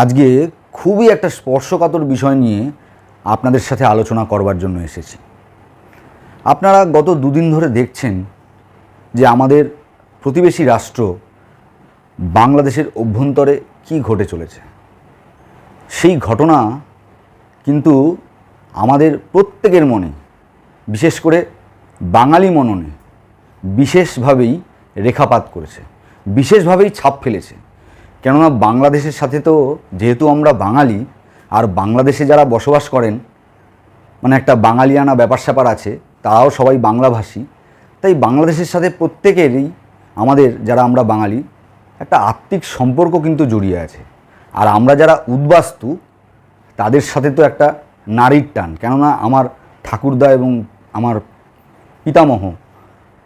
আজকে খুবই একটা স্পর্শকাতর বিষয় নিয়ে আপনাদের সাথে আলোচনা করবার জন্য এসেছি। আপনারা গত দুদিন ধরে দেখছেন যে আমাদের প্রতিবেশী রাষ্ট্র বাংলাদেশের অভ্যন্তরে কি ঘটে চলেছে। সেই ঘটনা কিন্তু আমাদের প্রত্যেকের মনে, বিশেষ করে বাঙালি মননে বিশেষভাবেই রেখাপাত করেছে, বিশেষভাবেই ছাপ ফেলেছে। কেননা বাংলাদেশের সাথে তো যেহেতু আমরা বাঙালি, আর বাংলাদেশে যারা বসবাস করেন মানে একটা বাঙালিয়ানা ব্যাপার স্যাপার আছে, তারাও সবাই বাংলাভাষী। তাই বাংলাদেশের সাথে প্রত্যেকেরই, আমাদের যারা আমরা বাঙালি, একটা আত্মিক সম্পর্ক কিন্তু জড়িয়ে আছে। আর আমরা যারা উদ্বাস্তু তাদের সাথে তো একটা নারীর টান। কেননা আমার ঠাকুরদা এবং আমার পিতামহ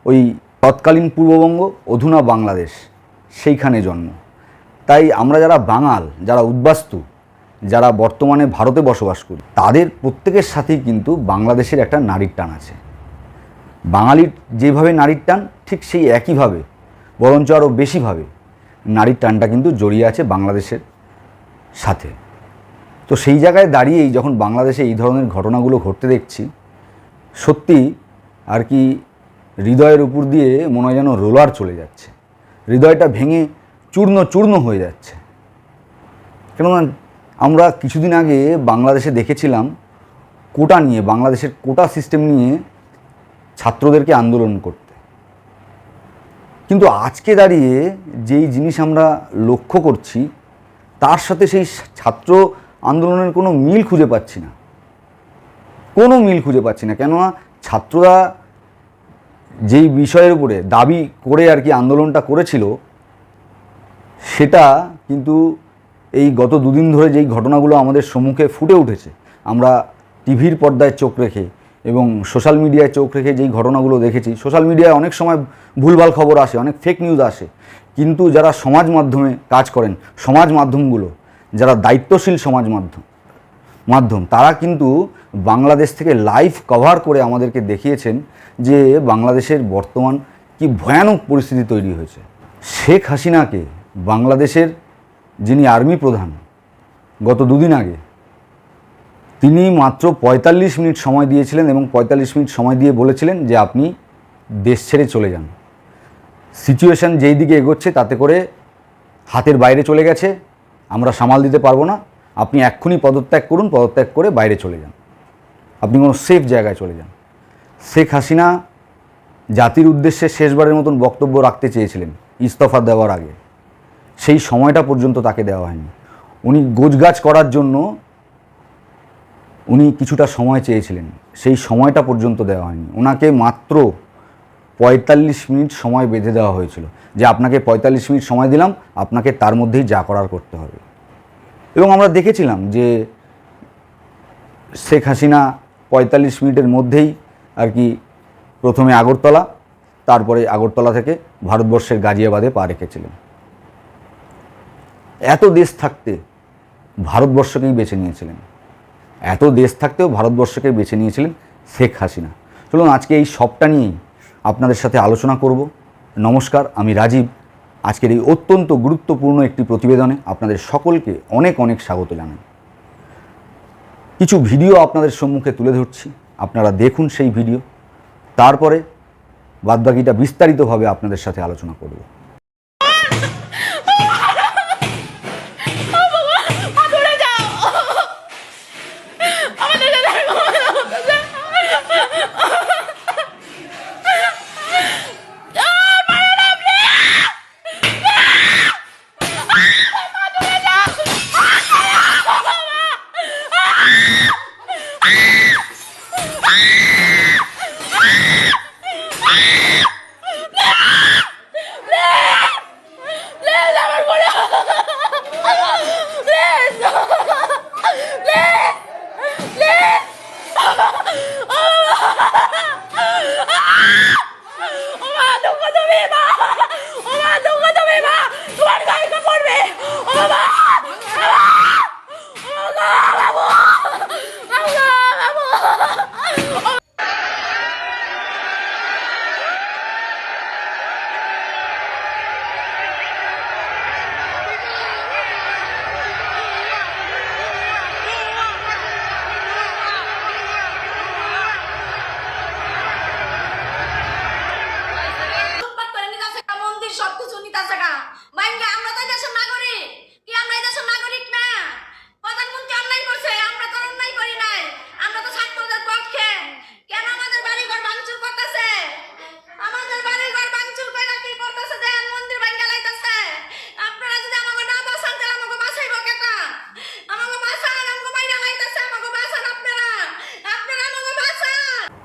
ওই তৎকালীন পূর্ববঙ্গ, অধুনা বাংলাদেশ, সেইখানে জন্ম। তাই আমরা যারা বাঙাল, যারা উদ্বাস্তু, যারা বর্তমানে ভারতে বসবাস করি, তাদের প্রত্যেকের সাথেই কিন্তু বাংলাদেশের একটা নারীর টান আছে। বাঙালির যেভাবে নারীর টান, ঠিক সেই একইভাবে, বরঞ্চ আরও বেশিভাবে নারীর টানটা কিন্তু জড়িয়ে আছে বাংলাদেশের সাথে। তো সেই জায়গায় দাঁড়িয়েই যখন বাংলাদেশে এই ধরনের ঘটনাগুলো ঘটতে দেখছি, সত্যি আর কি হৃদয়ের উপর দিয়ে মনে হয় যেন রোলার চলে যাচ্ছে, হৃদয়টা ভেঙে চূর্ণ চূর্ণ হয়ে যাচ্ছে। কেননা আমরা কিছুদিন আগে বাংলাদেশে দেখেছিলাম কোটা নিয়ে, বাংলাদেশের কোটা সিস্টেম নিয়ে ছাত্রদেরকে আন্দোলন করতে। কিন্তু আজকে দাঁড়িয়ে যেই জিনিস আমরা লক্ষ্য করছি, তার সাথে সেই ছাত্র আন্দোলনের কোনো মিল খুঁজে পাচ্ছি না, কোনো মিল খুঁজে পাচ্ছি না। কেননা ছাত্ররা যেই বিষয়ের উপরে দাবি করে আর কি আন্দোলনটা করেছিল, সেটা কিন্তু এই গত দুদিন ধরে যেই ঘটনাগুলো আমাদের সম্মুখে ফুটে উঠেছে, আমরা টিভির পর্দায় চোখ রেখে এবং সোশ্যাল মিডিয়ায় চোখ রেখে যেই ঘটনাগুলো দেখেছি, সোশ্যাল মিডিয়ায় অনেক সময় ভুলভাল খবর আসে, অনেক ফেক নিউজ আসে, কিন্তু যারা সমাজ মাধ্যমে কাজ করেন, সমাজ মাধ্যমগুলো, যারা দায়িত্বশীল সমাজ মাধ্যম, তারা কিন্তু বাংলাদেশ থেকে লাইভ কভার করে আমাদেরকে দেখিয়েছেন যে বাংলাদেশের বর্তমান কি ভয়ানক পরিস্থিতি তৈরি হয়েছে। শেখ হাসিনাকে বাংলাদেশের যিনি আর্মি প্রধান, গত দুদিন আগে তিনি মাত্র ৪৫ মিনিট সময় দিয়েছিলেন এবং ৪৫ মিনিট সময় দিয়ে বলেছিলেন যে আপনি দেশ ছেড়ে চলে যান। সিচুয়েশান যেই দিকে এগোচ্ছে তাতে করে হাতের বাইরে চলে গেছে, আমরা সামাল দিতে পারবো না, আপনি এক্ষুনি পদত্যাগ করুন, পদত্যাগ করে বাইরে চলে যান, আপনি কোনো সেফ জায়গায় চলে যান। শেখ হাসিনা জাতির উদ্দেশ্যে শেষবারের মতন বক্তব্য রাখতে চেয়েছিলেন ইস্তফা দেওয়ার আগে, সেই সময়টা পর্যন্ত তাকে দেওয়া হয়নি। উনি গোছগাছ করার জন্য উনি কিছুটা সময় চেয়েছিলেন, সেই সময়টা পর্যন্ত দেওয়া হয়নি। ওনাকে মাত্র ৪৫ মিনিট সময় বেঁধে দেওয়া হয়েছিল যে আপনাকে ৪৫ মিনিট সময় দিলাম, আপনাকে তার মধ্যেই যা করার করতে হবে। এবং আমরা দেখেছিলাম যে শেখ হাসিনা ৪৫ মিনিটের মধ্যেই আর কি প্রথমে আগরতলা, তারপরে আগরতলা থেকে ভারতবর্ষের গাজিয়াবাদে পা রেখেছিলেন। এত দেশ থাকতে ভারতবর্ষকেই বেছে নিয়েছিলেন, এত দেশ থাকতেও ভারতবর্ষকে বেছে নিয়েছিলেন শেখ হাসিনা। চলুন আজকে এই সবটা নিয়েই আপনাদের সাথে আলোচনা করব। নমস্কার, আমি রাজীব। আজকের এই অত্যন্ত গুরুত্বপূর্ণ একটি প্রতিবেদনে আপনাদের সকলকে অনেক অনেক স্বাগত জানাই। কিছু ভিডিও আপনাদের সম্মুখে তুলে ধরছি, আপনারা দেখুন সেই ভিডিও, তারপরে বাদবাকিটা বিস্তারিতভাবে আপনাদের সাথে আলোচনা করব।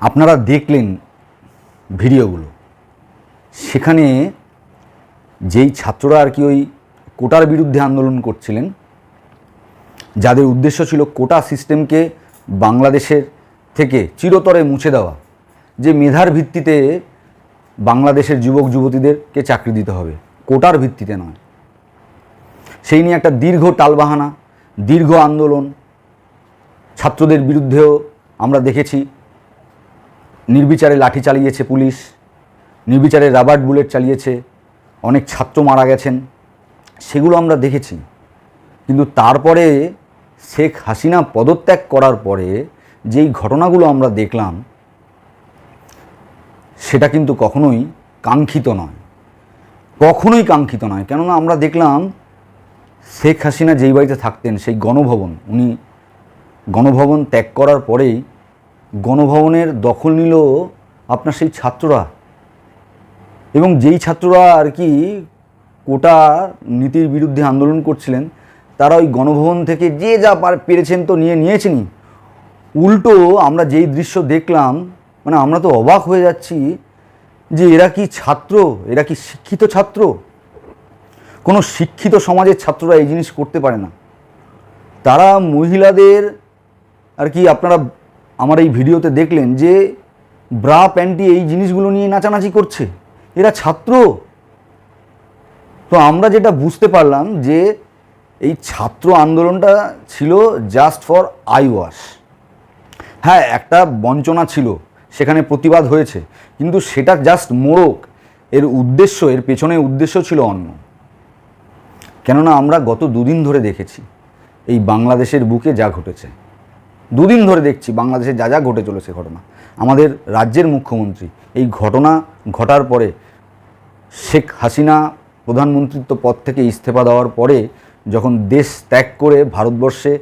আপনারা দেখলেন ভিডিওগুলো, সেখানে যেই ছাত্ররা আর কি ওই কোটার বিরুদ্ধে আন্দোলন করছিলেন, যাদের উদ্দেশ্য ছিল কোটা সিস্টেমকে বাংলাদেশের থেকে চিরতরে মুছে দেওয়া, যে মেধার ভিত্তিতে বাংলাদেশের যুবক যুবতীদেরকে চাকরি দিতে হবে, কোটার ভিত্তিতে নয়, সেই নিয়ে একটা দীর্ঘ টালবাহানা, দীর্ঘ আন্দোলন ছাত্রদের বিরুদ্ধেও আমরা দেখেছি। নির্বিচারে লাঠি চালিয়েছে পুলিশ, নির্বিচারে রাবার বুলেট চালিয়েছে, অনেক ছাত্র মারা গেছেন, সেগুলো আমরা দেখেছি। কিন্তু তারপরে শেখ হাসিনা পদত্যাগ করার পরে যেই ঘটনাগুলো আমরা দেখলাম, সেটা কিন্তু কখনোই কাঙ্ক্ষিত নয়, কখনোই কাঙ্ক্ষিত নয়। কেননা আমরা দেখলাম শেখ হাসিনা যেই বাড়িতে থাকতেন, সেই গণভবন, উনি গণভবন ত্যাগ করার পরেই গণভবনের দখল নিল আপনার সেই ছাত্ররা, এবং যেই ছাত্ররা আর কি কোটা নীতির বিরুদ্ধে আন্দোলন করছিলেন, তারা ওই গণভবন থেকে যে যা পেরেছেন তো নিয়েছেনই। উল্টো আমরা যেই দৃশ্য দেখলাম, মানে আমরা তো অবাক হয়ে যাচ্ছি যে এরা কি ছাত্র, এরা কি শিক্ষিত ছাত্র? কোনো শিক্ষিত সমাজের ছাত্ররা এই জিনিস করতে পারে না। তারা মহিলাদের আর কি, আপনারা আমার এই ভিডিওতে দেখলেন যে ব্রা প্যান্টি এই জিনিসগুলো নিয়ে নাচানাচি করছে, এরা ছাত্র। তো আমরা যেটা বুঝতে পারলাম যে এই ছাত্র আন্দোলনটা ছিল জাস্ট ফর আই ওয়াশ। হ্যাঁ, একটা বঞ্চনা ছিল, সেখানে প্রতিবাদ হয়েছে, কিন্তু সেটা জাস্ট মোড়ক। এর উদ্দেশ্য, এর পেছনে উদ্দেশ্য ছিল অন্য। কেননা আমরা গত দুদিন ধরে দেখেছি এই বাংলাদেশের বুকে যা ঘটেছে, দুদিন ধরে দেখছি বাংলাদেশে যা যা ঘটে চলেছে ঘটনা। আমাদের রাজ্যের মুখ্যমন্ত্রী এই ঘটনা ঘটার পরে, শেখ হাসিনা প্রধানমন্ত্রিত্ব পদ থেকে ইস্তফা দেওয়ার পরে যখন দেশ ত্যাগ করে ভারতবর্ষে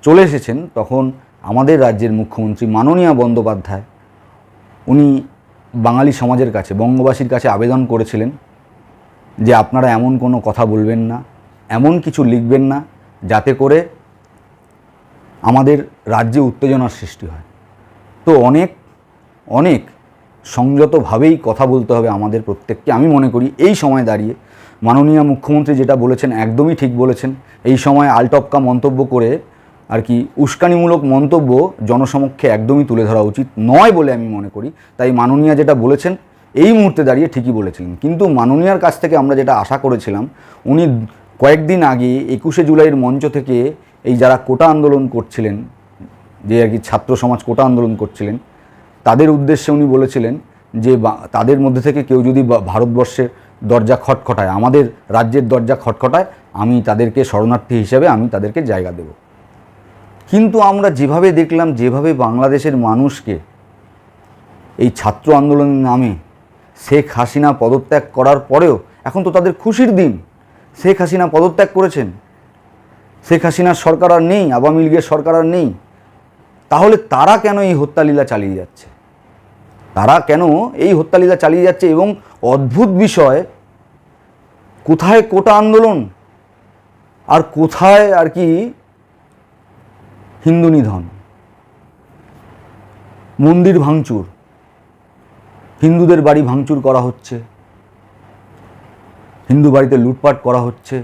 চলে এসেছেন, তখন আমাদের রাজ্যের মুখ্যমন্ত্রী মাননীয় বন্দ্যোপাধ্যায়, উনি বাঙালি সমাজের কাছে, বঙ্গবাসীর কাছে আবেদন করেছিলেন যে আপনারা এমন কোনো কথা বলবেন না, এমন কিছু লিখবেন না যাতে করে আমাদের রাজ্যে উত্তেজনার সৃষ্টি হয়। তো অনেক অনেক সংযতভাবেই কথা বলতে হবে আমাদের প্রত্যেককে। আমি মনে করি এই সময় দাঁড়িয়ে মাননীয় মুখ্যমন্ত্রী যেটা বলেছেন একদমই ঠিক বলেছেন। এই সময় আলটপকা মন্তব্য করে আর কি উস্কানিমূলক মন্তব্য জনসমক্ষে একদমই তুলে ধরা উচিত নয় বলে আমি মনে করি। তাই মাননীয় যেটা বলেছেন এই মুহূর্তে দাঁড়িয়ে ঠিকই বলেছিলেন। কিন্তু মাননীয়ার কাছ থেকে আমরা যেটা আশা করেছিলাম, উনি কয়েকদিন আগে 21শে জুলাইয়ের মঞ্চ থেকে এই যারা কোটা আন্দোলন করছিলেন, যে আর কি ছাত্র সমাজ কোটা আন্দোলন করছিলেন, তাদের উদ্দেশ্যে উনি বলেছিলেন যে তাদের মধ্যে থেকে কেউ যদি ভারতবর্ষের দরজা খটখটায়, আমাদের রাজ্যের দরজা খটখটায়, আমি তাদেরকে শরণার্থী হিসেবে আমি তাদেরকে জায়গা দেব। কিন্তু আমরা যেভাবে দেখলাম, যেভাবে বাংলাদেশের মানুষকে এই ছাত্র আন্দোলনের নামে শেখ হাসিনা পদত্যাগ করার পরেও, এখন তো তাদের খুশির দিন, শেখ হাসিনা পদত্যাগ করেছেন, শেখ হাসিনার সরকার আর নেই, আওয়ামী লীগের সরকার আর নেই, তাহলে তারা কেন এই হত্যালীলা চালিয়ে যাচ্ছে? তারা কেন এই হত্যালীলা চালিয়ে যাচ্ছে? এবং অদ্ভুত বিষয়, কোথায় কোটা আন্দোলন আর কোথায় আর কি হিন্দু নিধন, মন্দির ভাঙচুর, হিন্দুদের বাড়ি ভাঙচুর করা হচ্ছে, হিন্দু বাড়িতে লুটপাট করা হচ্ছে,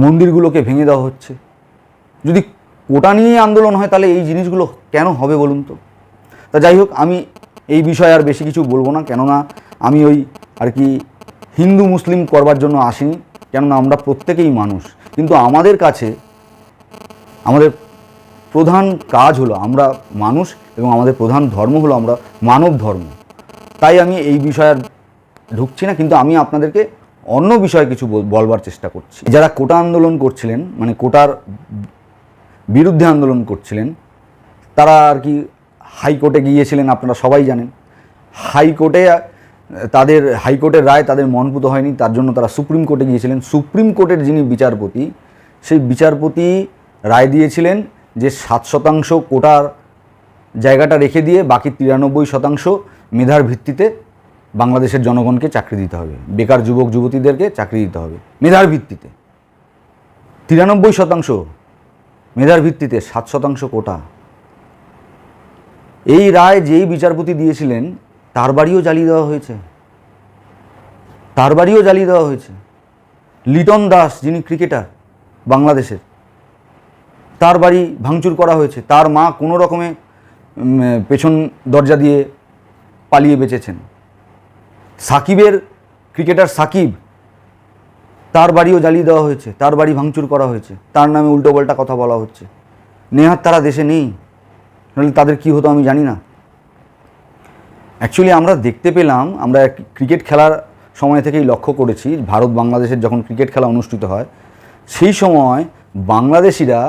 মন্দিরগুলোকে ভেঙে দেওয়া হচ্ছে। যদি কোটা নিয়ে আন্দোলন হয় তাহলে এই জিনিসগুলো কেন হবে বলুন তো? তা যাই হোক, আমি এই বিষয়ে আর বেশি কিছু বলবো না, কেননা আমি ওই আর কি হিন্দু মুসলিম করবার জন্য আসিনি। কেননা আমরা প্রত্যেকেই মানুষ, কিন্তু আমাদের কাছে আমাদের প্রধান কাজ হলো আমরা মানুষ, এবং আমাদের প্রধান ধর্ম হলো আমরা মানব ধর্ম। তাই আমি এই বিষয়ে আর ঢুকছি না, কিন্তু আমি আপনাদেরকে অন্য বিষয়ে কিছু বলবার চেষ্টা করছি। যারা কোটা আন্দোলন করছিলেন, মানে কোটার বিরুদ্ধে আন্দোলন করছিলেন, তারা আর কি হাইকোর্টে গিয়েছিলেন, আপনারা সবাই জানেন। হাইকোর্টের রায় তাদের মনপুত হয়নি, তার জন্য তারা সুপ্রিম কোর্টে গিয়েছিলেন। সুপ্রিম কোর্টের যিনি বিচারপতি, সেই বিচারপতি রায় দিয়েছিলেন যে 7% কোটার জায়গাটা রেখে দিয়ে বাকি 93% মেধার ভিত্তিতে বাংলাদেশের জনগণকে চাকরি দিতে হবে, বেকার যুবক যুবতীদেরকে চাকরি দিতে হবে মেধার ভিত্তিতে। 93% মেধার ভিত্তিতে, 7% কোটা। এই রায় যেই বিচারপতি দিয়েছিলেন তার বাড়িও জ্বালিয়ে দেওয়া হয়েছে, তার বাড়িও জ্বালিয়ে দেওয়া হয়েছে। লিটন দাস যিনি ক্রিকেটার বাংলাদেশের, তার বাড়ি ভাঙচুর করা হয়েছে। তার মা কোনো রকমে পেছন দরজা দিয়ে পালিয়ে বেঁচেছেন। সাকিবের, ক্রিকেটার সাকিব, তার বাড়িও জ্বালিয়ে দেওয়া হয়েছে, তার বাড়ি ভাঙচুর করা হয়েছে, তার নামে উল্টোপাল্টা কথা বলা হচ্ছে। নেহাত তারা দেশে নেই, নাহলে তাদের কী হতো আমি জানি না। অ্যাকচুয়ালি আমরা দেখতে পেলাম, আমরা ক্রিকেট খেলার সময় থেকেই লক্ষ্য করেছি, ভারত বাংলাদেশের যখন ক্রিকেট খেলা অনুষ্ঠিত হয় সেই সময় বাংলাদেশিরা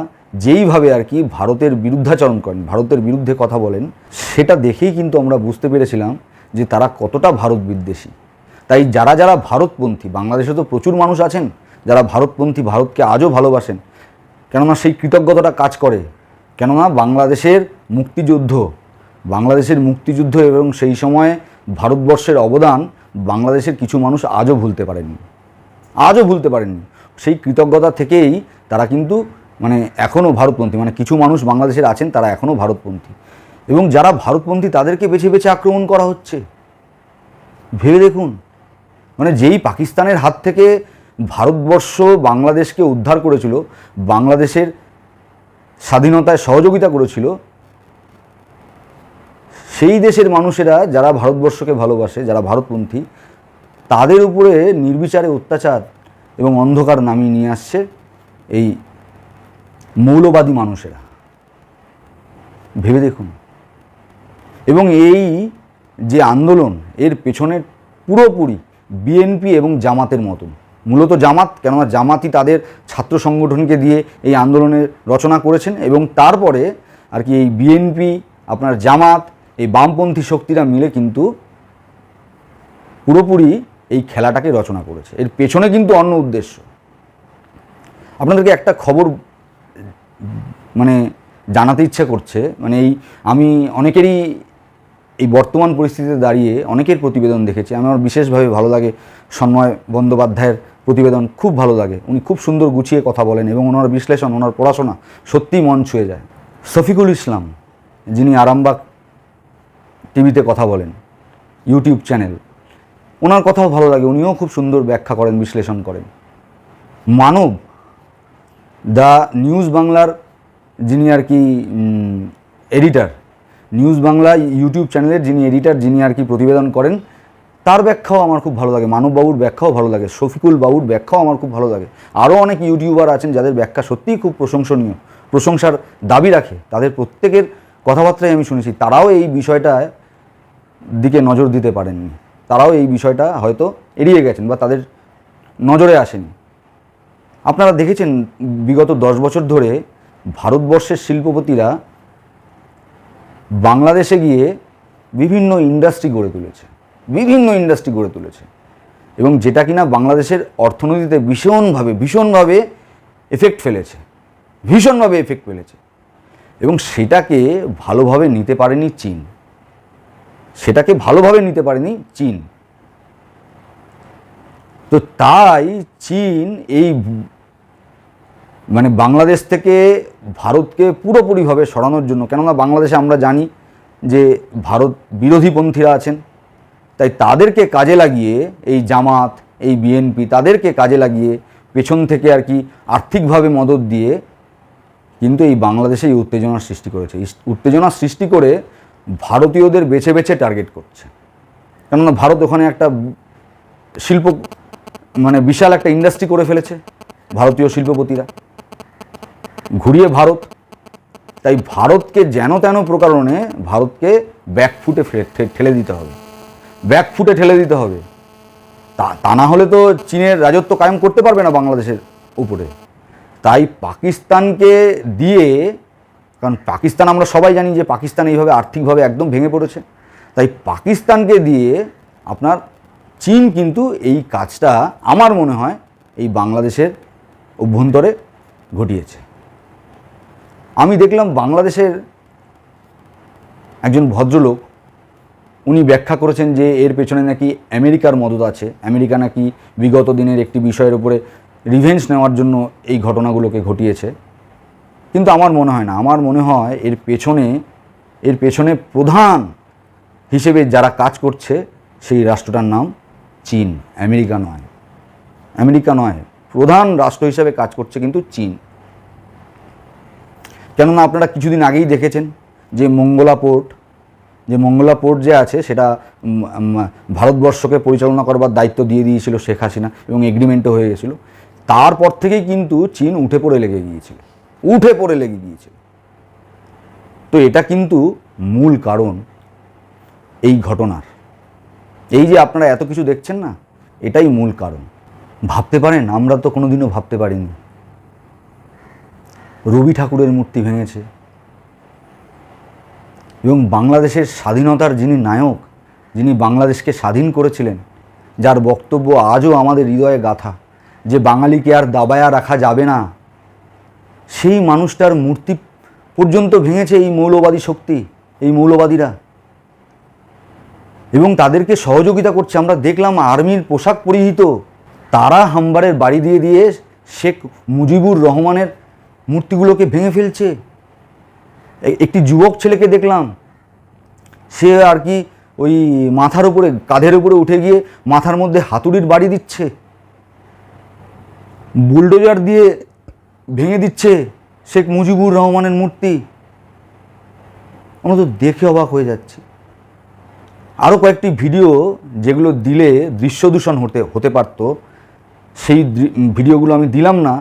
যেইভাবে আর কি ভারতের বিরুদ্ধাচরণ করেন, ভারতের বিরুদ্ধে কথা বলেন, সেটা দেখেই কিন্তু আমরা বুঝতে পেরেছিলাম যে তারা কতটা ভারত বিদ্বেষী। তাই যারা যারা ভারতপন্থী, বাংলাদেশে তো প্রচুর মানুষ আছেন যারা ভারতপন্থী, ভারতকে আজও ভালোবাসেন, কেননা সেই কৃতজ্ঞতাটা কাজ করে। কেননা বাংলাদেশের মুক্তিযুদ্ধ এবং সেই সময়ে ভারতবর্ষের অবদান বাংলাদেশের কিছু মানুষ আজও ভুলতে পারেননি। সেই কৃতজ্ঞতা থেকেই তারা কিন্তু মানে এখনও ভারতপন্থী, মানে কিছু মানুষ বাংলাদেশের আছেন তারা এখনও ভারতপন্থী, এবং যারা ভারতপন্থী তাদেরকে বেছে বেছে আক্রমণ করা হচ্ছে। ভেবে দেখুন, মানে যেই পাকিস্তানের হাত থেকে ভারতবর্ষ বাংলাদেশকে উদ্ধার করেছিল, বাংলাদেশের স্বাধীনতায় সহযোগিতা করেছিল, সেই দেশের মানুষেরা যারা ভারতবর্ষকে ভালোবাসে, যারা ভারতপন্থী, তাদের উপরে নির্বিচারে অত্যাচার এবং অন্ধকার নামিয়ে নিয়ে আসছে এই মৌলবাদী মানুষেরা। ভেবে দেখুন। এবং এই যে আন্দোলন, এর পেছনে পুরোপুরি বিএনপি এবং জামাতের মতন, মূলত জামাত, কেননা জামাতই তাদের ছাত্র সংগঠনকে দিয়ে এই আন্দোলনের রচনা করেছেন, এবং তারপরে আর কি এই বিএনপি, আপনার জামাত, এই বামপন্থী শক্তিরা মিলে কিন্তু পুরোপুরি এই খেলাটাকে রচনা করেছে। এর পেছনে কিন্তু অন্য উদ্দেশ্য। আপনাদেরকে একটা খবর মানে জানাতে ইচ্ছা করছে, মানে আমি অনেকেরই এই বর্তমান পরিস্থিতিতে দাঁড়িয়ে অনেকের প্রতিবেদন দেখেছি। আমার বিশেষভাবে ভালো লাগে সন্ময় বন্দ্যোপাধ্যায়ের প্রতিবেদন, খুব ভালো লাগে। উনি খুব সুন্দর গুছিয়ে কথা বলেন এবং ওনার বিশ্লেষণ, ওনার পড়াশোনা সত্যিই মন ছুঁয়ে যায়। শফিকুল ইসলাম যিনি আরামবাগ টিভিতে কথা বলেন, ইউটিউব চ্যানেল, ওনার কথাও ভালো লাগে। উনিও খুব সুন্দর ব্যাখ্যা করেন, বিশ্লেষণ করেন। মানব, দ্য নিউজ বাংলার যিনি আর কি এডিটার, নিউজ বাংলা ইউটিউব চ্যানেলের যিনি এডিটার, যিনি আর কি প্রতিবেদন করেন, তার ব্যাখ্যাও আমার খুব ভালো লাগে। মানববাবুর ব্যাখ্যাও ভালো লাগে, শফিকুল বাবুর ব্যাখ্যাও আমার খুব ভালো লাগে। আরও অনেক ইউটিউবার আছেন যাদের ব্যাখ্যা সত্যিই খুব প্রশংসনীয়, প্রশংসার দাবি রাখে। তাদের প্রত্যেকের কথাবার্তায় আমি শুনেছি, তারাও এই বিষয়টার দিকে নজর দিতে পারেননি, তারাও এই বিষয়টা হয়তো এড়িয়ে গেছেন বা তাদের নজরে আসেনি। আপনারা দেখেছেন বিগত 10 বছর ধরে ভারতবর্ষের শিল্পপতিরা বাংলাদেশে গিয়ে বিভিন্ন ইন্ডাস্ট্রি গড়ে তুলেছে, এবং যেটা কিনা বাংলাদেশের অর্থনীতিতে ভীষণভাবে এফেক্ট ফেলেছে, এবং সেটাকে ভালোভাবে নিতে পারেনি চীন। তো তাই চীন এই মানে বাংলাদেশ থেকে ভারতকে পুরোপুরিভাবে সরানোর জন্য, কেননা বাংলাদেশে আমরা জানি যে ভারত বিরোধীপন্থীরা আছেন, তাই তাদেরকে কাজে লাগিয়ে এই জামাত, এই বিএনপি, তাদেরকে কাজে লাগিয়ে পেছন থেকে আর কি আর্থিকভাবে মদত দিয়ে কিন্তু এই বাংলাদেশে এই উত্তেজনার সৃষ্টি করেছে। উত্তেজনার সৃষ্টি করে ভারতীয়দের বেছে বেছে টার্গেট করছে, কেননা ভারত ওখানে একটা শিল্প মানে বিশাল একটা ইন্ডাস্ট্রি করে ফেলেছে ভারতীয় শিল্পপতিরা, ঘুরিয়ে ভারত। তাই ভারতকে যেন তেন প্রকারণে ভারতকে ব্যাকফুটে ঠেলে দিতে হবে, তা না হলে তো চীনের রাজত্ব কায়েম করতে পারবে না বাংলাদেশের উপরে। তাই পাকিস্তানকে দিয়ে, কারণ পাকিস্তান আমরা সবাই জানি যে পাকিস্তান এইভাবে আর্থিকভাবে একদম ভেঙে পড়েছে, তাই পাকিস্তানকে দিয়ে আপনার চীন কিন্তু এই কাজটা আমার মনে হয় এই বাংলাদেশের অভ্যন্তরে ঘটিয়েছে। আমি দেখলাম বাংলাদেশের একজন ভদ্রলোক, উনি ব্যাখ্যা করেছেন যে এর পেছনে নাকি আমেরিকার মদত আছে, আমেরিকা নাকি বিগত দিনের একটি বিষয়ের উপরে রিভেঞ্জ নেওয়ার জন্য এই ঘটনাগুলোকে ঘটিয়েছে। কিন্তু আমার মনে হয় না, আমার মনে হয় এর পেছনে এর পেছনে প্রধান হিসেবে যারা কাজ করছে সেই রাষ্ট্রটার নাম চীন, আমেরিকা নয়। আমেরিকা নয়, প্রধান রাষ্ট্র হিসেবে কাজ করছে কিন্তু চীন। কেননা আপনারা কিছুদিন আগেই দেখেছেন যে মঙ্গলা পোর্ট যে আছে সেটা ভারতবর্ষকে পরিচালনা করবার দায়িত্ব দিয়ে দিয়েছিল শেখ হাসিনা এবং এগ্রিমেন্টও হয়ে গেছিল। তারপর থেকেই কিন্তু চীন উঠে পড়ে লেগে গিয়েছিল। তো এটা কিন্তু মূল কারণ এই ঘটনার। এই যে আপনারা এত কিছু দেখছেন না, এটাই মূল কারণ। ভাবতে পারেন, আমরা তো কোনোদিনও ভাবতে পারিনি রবি ঠাকুরের মূর্তি ভেঙেছে এবং বাংলাদেশের স্বাধীনতার যিনি নায়ক, যিনি বাংলাদেশকে স্বাধীন করেছিলেন, যার বক্তব্য আজও আমাদের হৃদয়ে গাথা, যে বাঙালিকে আর দাবায়া রাখা যাবে না, সেই মানুষটার মূর্তি পর্যন্ত ভেঙেছে এই মৌলবাদী শক্তি, এই মৌলবাদীরা, এবং তাদেরকে সহযোগিতা করছে। আমরা দেখলাম আর্মির পোশাক পরিহিত তারা হামবারের বাড়ি দিয়ে শেখ মুজিবুর রহমানের মূর্তিগুলোকে ভেঙে ফেলছে। একটি যুবক ছেলেকে দেখলাম, সে আর কি ওই মাথার উপরে, কাঁধের উপরে উঠে গিয়ে মাথার মধ্যে হাতুড়ির বাড়ি দিচ্ছে, বুলডোজার দিয়ে ভেঙে দিচ্ছে শেখ মুজিবুর রহমানের মূর্তি। আমরা তো দেখে অবাক হয়ে যাচ্ছি। আরও কয়েকটি ভিডিও যেগুলো দিলে দৃশ্যদূষণ হতে পারত, সেই ভিডিওগুলো আমি দিলাম না,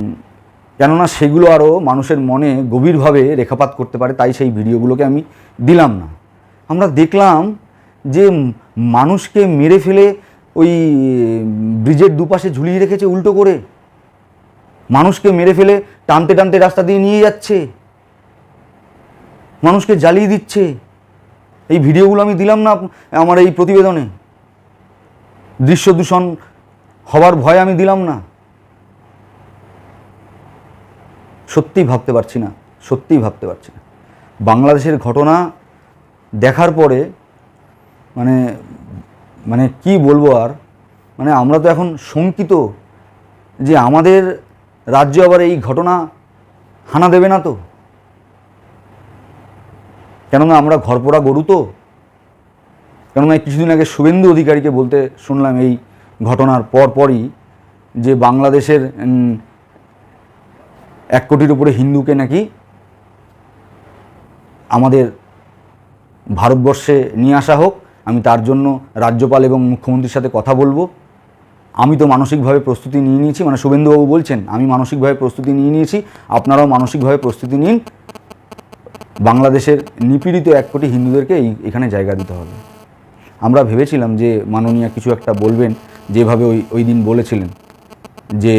কেননা সেগুলো আরও মানুষের মনে গভীরভাবে রেখাপাত করতে পারে, তাই সেই ভিডিওগুলোকে আমি দিলাম না। আমরা দেখলাম যে মানুষকে মেরে ফেলে ওই ব্রিজের দুপাশে ঝুলিয়ে রেখেছে উল্টো করে, মানুষকে মেরে ফেলে টানতে টানতে রাস্তা দিয়ে নিয়ে যাচ্ছে, মানুষকে জ্বালিয়ে দিচ্ছে। এই ভিডিওগুলো আমি দিলাম না আমার এই প্রতিবেদনে, দৃশ্যদূষণ হবার ভয় আমি দিলাম না। সত্যিই ভাবতে পারছি না। বাংলাদেশের ঘটনা দেখার পরে মানে কি বলবো আর, মানে আমরা তো এখন শঙ্কিত যে আমাদের রাজ্যে আবার এই ঘটনা হানা দেবে না তো, কেননা আমরা ঘরপোড়া গরু তো। কেননা কিছুদিন আগে শুভেন্দু অধিকারীকে বলতে শুনলাম এই ঘটনার পরই যে বাংলাদেশের 1 কোটির উপরে হিন্দুকে নাকি আমাদের ভারতবর্ষে নিয়ে আসা হোক, আমি তার জন্য রাজ্যপাল এবং মুখ্যমন্ত্রীর সাথে কথা বলবো। আমি তো মানসিকভাবে প্রস্তুতি নিয়ে নিয়েছি, মানে শুভেন্দুবাবু বলছেন আমি মানসিকভাবে প্রস্তুতি নিয়ে নিয়েছি, আপনারাও মানসিকভাবে প্রস্তুতি নিন, বাংলাদেশের নিপীড়িত 1 কোটি হিন্দুদেরকে এখানে জায়গা দিতে হবে। আমরা ভেবেছিলাম যে মাননীয় কিছু একটা বলবেন, যেভাবে ওই দিন বলেছিলেন যে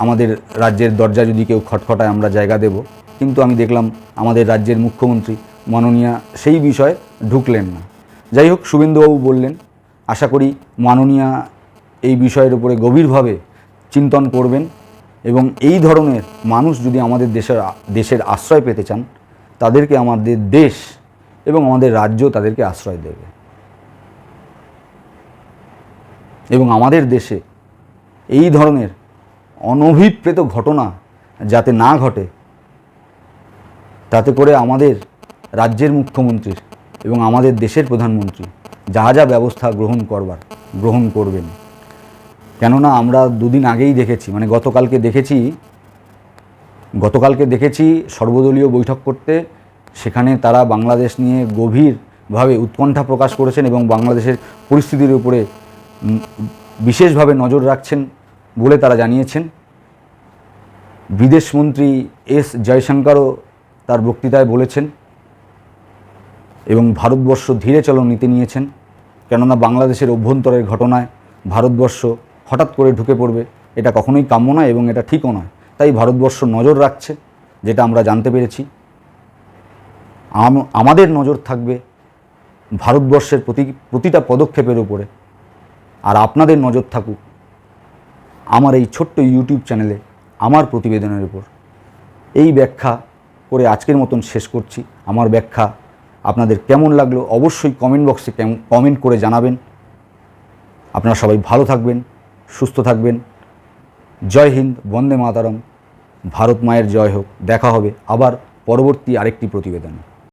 আমাদের রাজ্যের দরজা যদি কেউ খটখটায় আমরা জায়গা দেব, কিন্তু আমি দেখলাম আমাদের রাজ্যের মুখ্যমন্ত্রী মাননীয়া সেই বিষয়ে ঢুকলেন না। যাই হোক, শুভেন্দুবাবু বললেন, আশা করি মাননীয়া এই বিষয়ের উপরে গভীরভাবে চিন্তন করবেন এবং এই ধরনের মানুষ যদি আমাদের দেশের আশ্রয় পেতে চান, তাদেরকে আমাদের দেশ এবং আমাদের রাজ্য তাদেরকে আশ্রয় দেবে। এবং আমাদের দেশে এই ধরনের অনভিপ্রেত ঘটনা যাতে না ঘটে, তাতে করে আমাদের রাজ্যের মুখ্যমন্ত্রীর এবং আমাদের দেশের প্রধানমন্ত্রী যা যা ব্যবস্থা গ্রহণ করবেন। কেননা আমরা 2 দিন আগেই দেখেছি, মানে গতকালকে দেখেছি সর্বদলীয় বৈঠক করতে, সেখানে তারা বাংলাদেশ নিয়ে গভীরভাবে উৎকণ্ঠা প্রকাশ করেছেন এবং বাংলাদেশের পরিস্থিতির উপরে বিশেষভাবে নজর রাখছেন বলে তারা জানিয়েছেন। বিদেশমন্ত্রী এস জয়শঙ্করও তার বক্তৃতায় বলেছেন এবং ভারতবর্ষ ধীরে চলো নীতি নিয়েছেন, কেননা বাংলাদেশের অভ্যন্তরের ঘটনায় ভারতবর্ষ হঠাৎ করে ঢুকে পড়বে, এটা কখনোই কাম্য নয় এবং এটা ঠিকও নয়। তাই ভারতবর্ষ নজর রাখছে, যেটা আমরা জানতে পেরেছি। আমাদের নজর থাকবে ভারতবর্ষের প্রতিটা পদক্ষেপের উপরে, আর আপনাদের নজর থাকুক আমার এই ছোট্ট ইউটিউব চ্যানেলে আমার প্রতিবেদনের উপর। এই ব্যাখ্যা করে আজকের মতন শেষ করছি। আমার ব্যাখ্যা আপনাদের কেমন লাগলো অবশ্যই কমেন্ট বক্সে কমেন্ট করে জানাবেন। আপনারা সবাই ভালো থাকবেন, সুস্থ থাকবেন। জয় হিন্দ, বন্দে মাতরম, ভারত মায়ের জয় হোক। দেখা হবে আবার পরবর্তী আরেকটি প্রতিবেদনে।